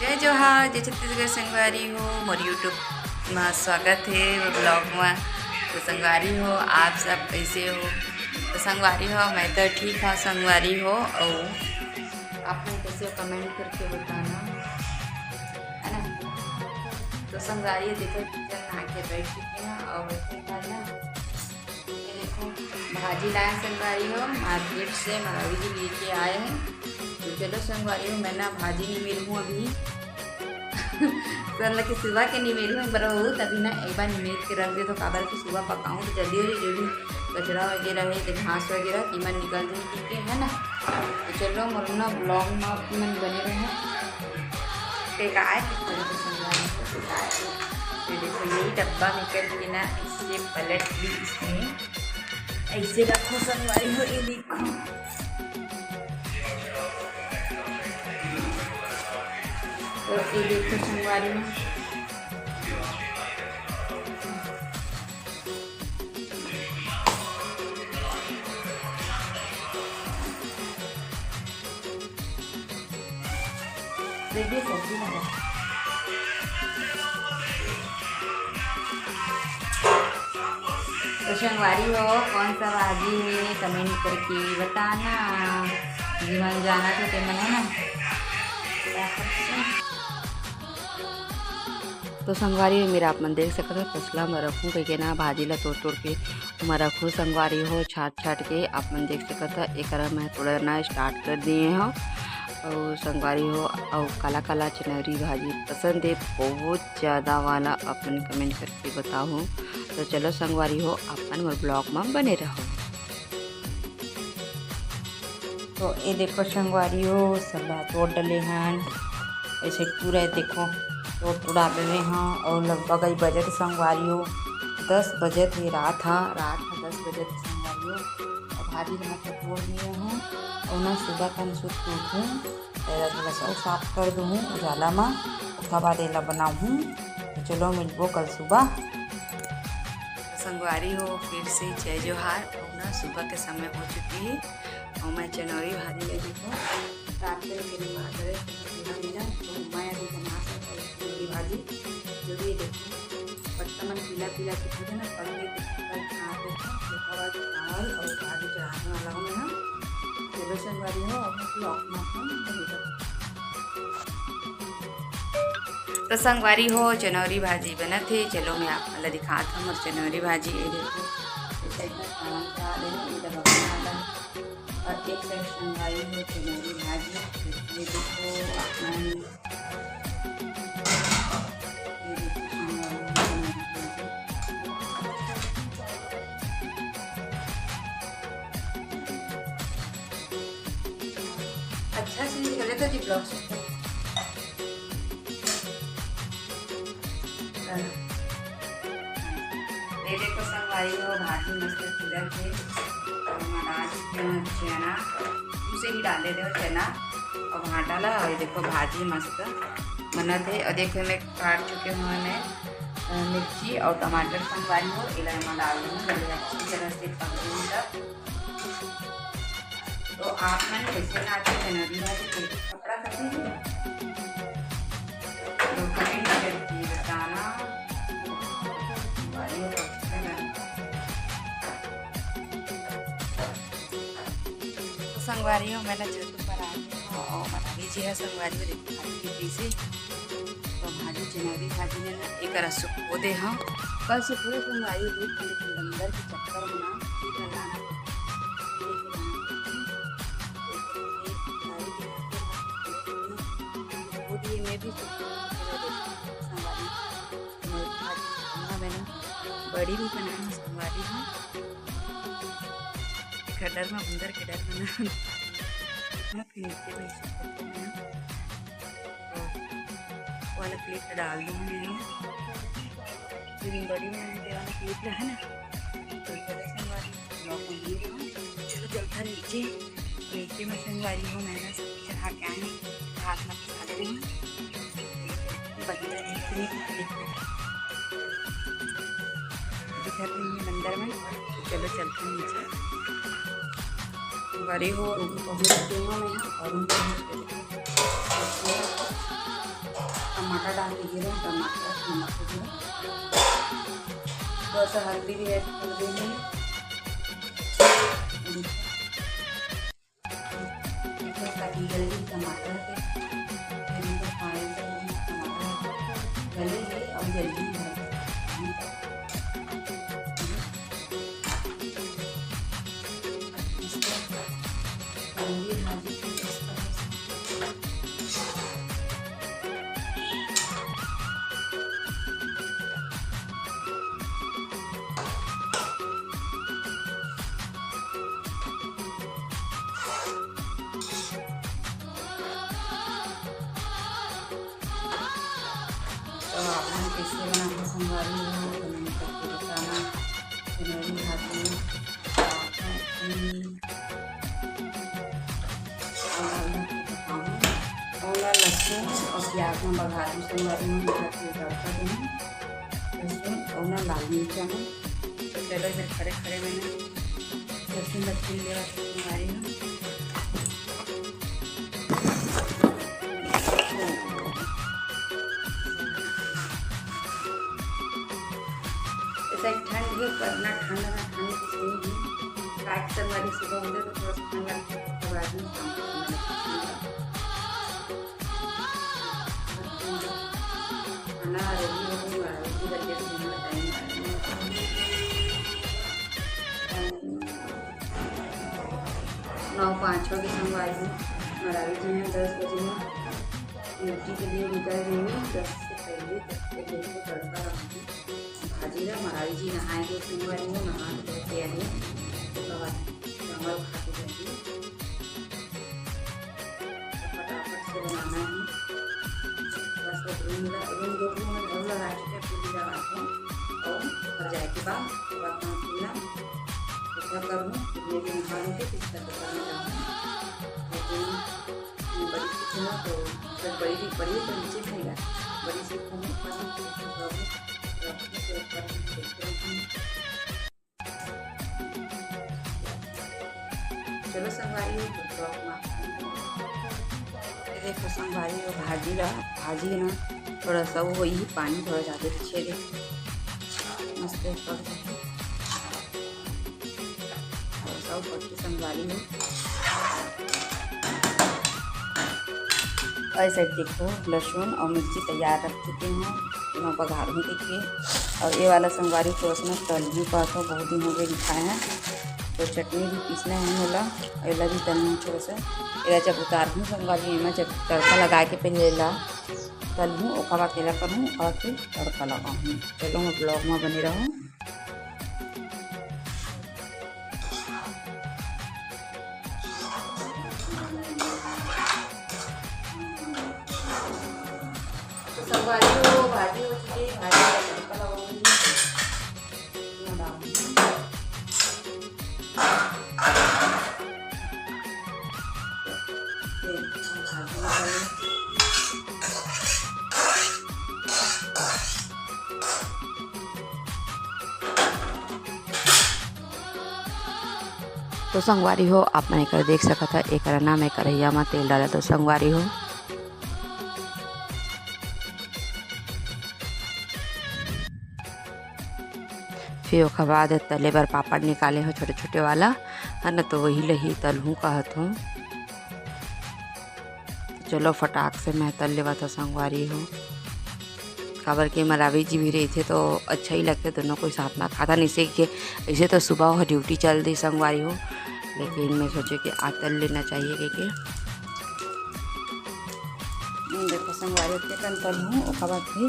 जय जोहार जय छत्तीसगढ़ संगवारी हो मोर यूट्यूब में स्वागत है ब्लॉग में। तो संगवारी हो आप सब कैसे हो? तो संगवारी हो मैं तो ठीक हाँ संगवारी हो। और आप लोग कैसे हो कमेंट करके बताना है ना। तो संगवारी देखो किचन आके बैठ चुके हैं और ना ये देखो भाजी लाए संगवारी हो मार्केट से मरावी जी लेके आए हैं। तो चलो संगवारी हो मैं ना भाजी नहीं मिल हूँ अभी मतलब कि सुबह के नहीं मेरी हूँ बड़ा हो तभी ना एक बार निमेर के रख दे तो काबर की सुबह पकाऊँ तो जल्दी हो जो भी कचरा वगैरह है तो घास वगैरह कीमत निकल जाए ठीक है ना। तो चलो मरना ब्लॉग में मन बने रहे टेकाए तो देखो यही डब्बा निकल के ना इससे पलट भी इसमें ऐसे रखो संगवारी हो। ये देखो तो ये देखो संगवारी में देखिए सब्जी लगा। तो संगवारी हो कौन सा भाजी है कमेंट करके बताना। जीवन जाना तो ते मन है ना। तो संगवारी मेरा आप मन देख सकते हो तसला में रखूँ कहीं ना भाजी ला तोड़ के मैं रखूँ संगवारी हो छाट के आप मन देख सकते हो। एक मैं तोड़ना स्टार्ट कर दिए हैं और संगवारी हो और काला काला चनौरी भाजी पसंद है बहुत ज़्यादा वाला अपन कमेंट करके बताओ। तो चलो संगवारी हो अपन मोर ब्लॉग में बने रहो। तो ये देखो संगवारी हो सब तोड़ डले हैं ऐसे पूरा देखो तोड़ा डले हैं और लगभग ही बजट संगवारी हो 10 बजे थे रात 10 बजे थे संगवारी हो। और भाजी मतलब तोड़ दिए हैं और ना सुबह का सुख टूटूँ थोड़ा सा साफ कर दूँ उजाला में उसका बाद एला बनाऊँ। तो चलो मिलबो कल सुबह। संगवारी हो फिर से जय जोहार। और ना सुबह के समय हो चुकी है और मैं चनौरी भाजी ले देखो काट कर मेरा तो मैं अभी बना सकती हूँ भाजी जो भी देखो पत्ता मन पीला पीला दिखा है ना पड़े चावल और भाजी चढ़ाने वाला हूँ मैं। चलो संगवारी हो तो संगवारी हो चनौरी भाजी बना थे। चलो मैं आप मतलब दिखाता हूँ और चनौरी भाजी ये देखो और एक साइड संगवारी हो चनौरी भाजी ये देखो अच्छा से निकले तो जी ब्लॉग से ये देखो संगवारी हो भाजी मस्त खिलर थे चना उसे ही डाले दे चना और वहाँ डाला और ये देखो भाजी मस्त बना थे। और देखो मैं काट चुके हूँ मैं मिर्ची और टमाटर संगवारी हो इला मैं डाल दूँगी अच्छी तरह से पक दूँगी। तो आप मैंने कैसे ना अच्छे चनौरी भाजी कपड़ा करेंगे तो कमेंट करके बताना। संगवारी हो मैंने छत पर आ गई और बना लीजिए है संगवारी हो देखो भाजी से तो भाजी चनौरी भाजी ने ना एक रस को दे हाँ कल से पूरे संगवारी अंदर के चक्कर बना में भी बड़ी भी बनाना संगवारी हूँ खडर में अंदर के डर बना फिर नीचे भी तो वाला प्लेट डाल दूँगी मैं फिर बड़ी बनाने वाला प्लेट है ना तो संगवारी चलो जल्दा नीचे में संगवारी हूँ मैंने सब चढ़ा के आए हाथ में खा ले रही दिखा रही है मंदिर में। चलो चलते नीचे बड़ी हो और टमाटर डाल दीजिएगा, टमाटर नमक दीजिएगा, थोड़ा सा हल्दी भी ऐड कर देंगे। ताकि जल्दी टमाटर के पानी से टमाटर गलेंगे और जल्दी तो आपने कैसे बनाते संगवारी हो तो मैंने सबको बताना। मेरी भाजी और लहसुन और प्याज में बघा दूँ संगवारी में तड़का दूँ लहसुन और लाल मिर्चा में। तो चलो इधर खड़े खड़े मैंने लहसुन लहसुन लिया संगवारी में। ठंड है करना ठंड ना ठंड किसी भी काट संगवारी सुबह होते तो थोड़ा सा ठंड लगता है तो बाद में खाना रेडी हो गई वाली बच्चे को टाइम 9:05 की संगवारी हूँ। मरावी जी हैं 10 बजे में ड्यूटी के लिए निकल गई। 10 से पहले एक दिन को तड़का लगाऊंगी भाजी का। मरावी जी नहाएंगे संगवारी में, नहा के आएंगे तो चावल खा के जाएंगे। फटाफट से बनाना है। बस रूम 2 में घर लगा चुके पूरी लगाते हैं और घर जाए के बाद खाना पीना ऐसा करूँ कितने दिन खाऊँगी किस तरह करना चाहूँगी। लेकिन बड़ी सीखूँ तो जब बड़ी तो नीचे खाएगा बड़ी सीखूँगी चलो संगवारी हो देखो संगवारी हो भाजी ना थोड़ा सा वो ही पानी थोड़ा ज़्यादा छेड़े मस्त पक जाए थोड़ा सा ऊपर की संगवारी हो। ऐसे देखो लहसुन और मिर्ची तैयार रख चुके हैं मैं बघार में देखिए। और ये वाला संगवारी थोड़ा सा तलनी का था बहुत दिन हो गए दिखाए हैं तो चटनी भी पीसना है मोला एला भी तलनी थोड़ा सा एला जब उतार दूँ संगवारी में जब तड़का लगा के पहले ला तल दूँ ओका बाद केला करूँ ओका फिर तड़का लगाऊँ। चलो मैं ब्लॉग में बने रहूँ। संगवारी हो भाजी हो चुकी है भाजी का तड़का लगाऊंगी तो संगवारी हो आप मैंने कर देख सका था एक ना मैं करैया में तेल डाला तो संगवारी हो फिर उसके बाद तले पर पापड़ निकाले हो छोटे छोटे वाला है ना तो वही लही तलहूँ कहत हूँ। चलो फटाक से मैं तल लेवा था संगवारी हो। खबर के मरावी जी भी रही थे तो अच्छा ही लगते दोनों को साथ में खाता नहीं से कि ऐसे तो सुबह हो ड्यूटी चल दी संगवारी हो लेकिन मैं सोचे कि आज तल लेना चाहिए कि देखो संगवारी के कन तलूँ उसके बाद फिर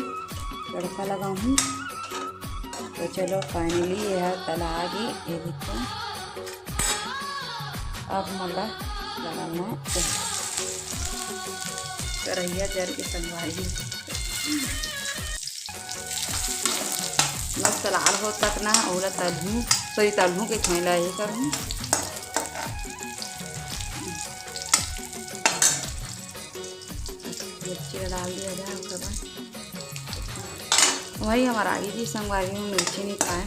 तड़का लगाऊँ। तो चलो फाइनली यह तला आ गई ये देखो। अब मला लगाना करैया जर के संगवारी मस्त लाल हो तक ना ओला तलहूँ सॉरी तलहूँ के खैला ये करूँ। मिर्ची डाल दिया जाए उसके बाद वही हमारा आगे जी संगवारी में मिर्ची नहीं खाए।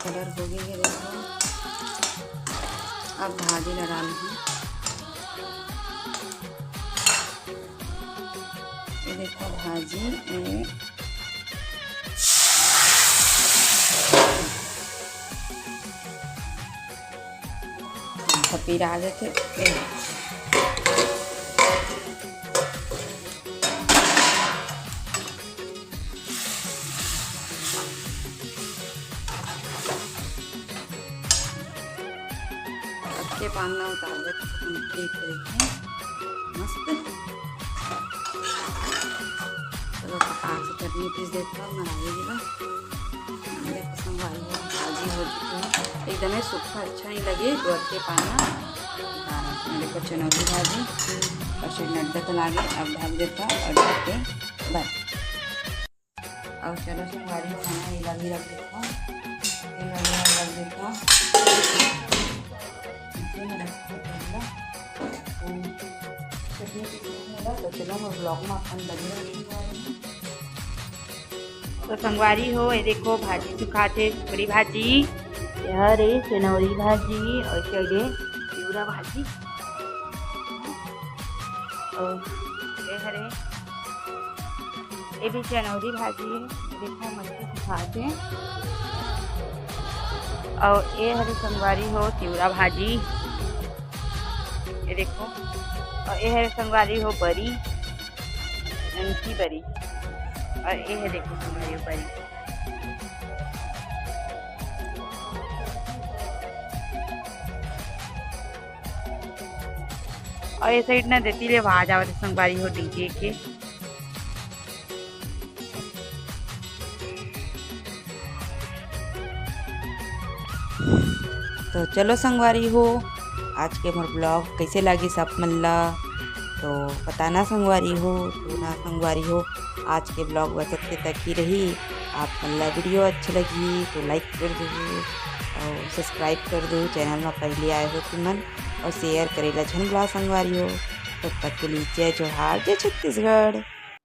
कलर हो गई है देखो। अब भाजी न डालूँ, ये देखो भाजी फिर आगे थे के पाना उतार दे कंप्लीट करके मस्त। चलो पकान से चटनी पीस देता हूँ बनाइएगा। देखो संगवारी भाजी हो चुकी है, एकदम सूखा अच्छा नहीं लगे तो के पाना। देखो चनौरी भाजी और फिर नड्डा तला के अब ढक देता और ढक के बस। और चलो संगवारी खाना ये भी रख देता हूँ, रख देता हूँ। तो चलो मैं ब्लॉग में अपन लगे। तो संगवारी हो ये देखो भाजी सुखाते बड़ी भाजी, यह रे चनौरी भाजी और चढ़े चिवड़ा भाजी और ये हरे ये भी चनौरी भाजी है। देखो मछली सुखाते और ये हरे संगवारी हो चिवड़ा भाजी, ये देखो। और ये है संगवारी हो बरी ननकी बरी और ये है देखो संगवारी हो बरी। और ये साइड ना देती ले आवाज आवत संगवारी हो डीजे के। तो चलो संगवारी हो आज के मोर ब्लॉग कैसे लगी सब मल्ला तो बताना संगवारी हो। तो ना संगवारी हो आज के ब्लॉग बस इतने तक ही रही। आप मल्ला वीडियो अच्छी लगी तो लाइक कर दो और सब्सक्राइब कर दो चैनल में पहले आए हो तुम मन, और शेयर करेला झन भुला संगवारी हो। तब तक के लिए जय जोहार, जय छत्तीसगढ़।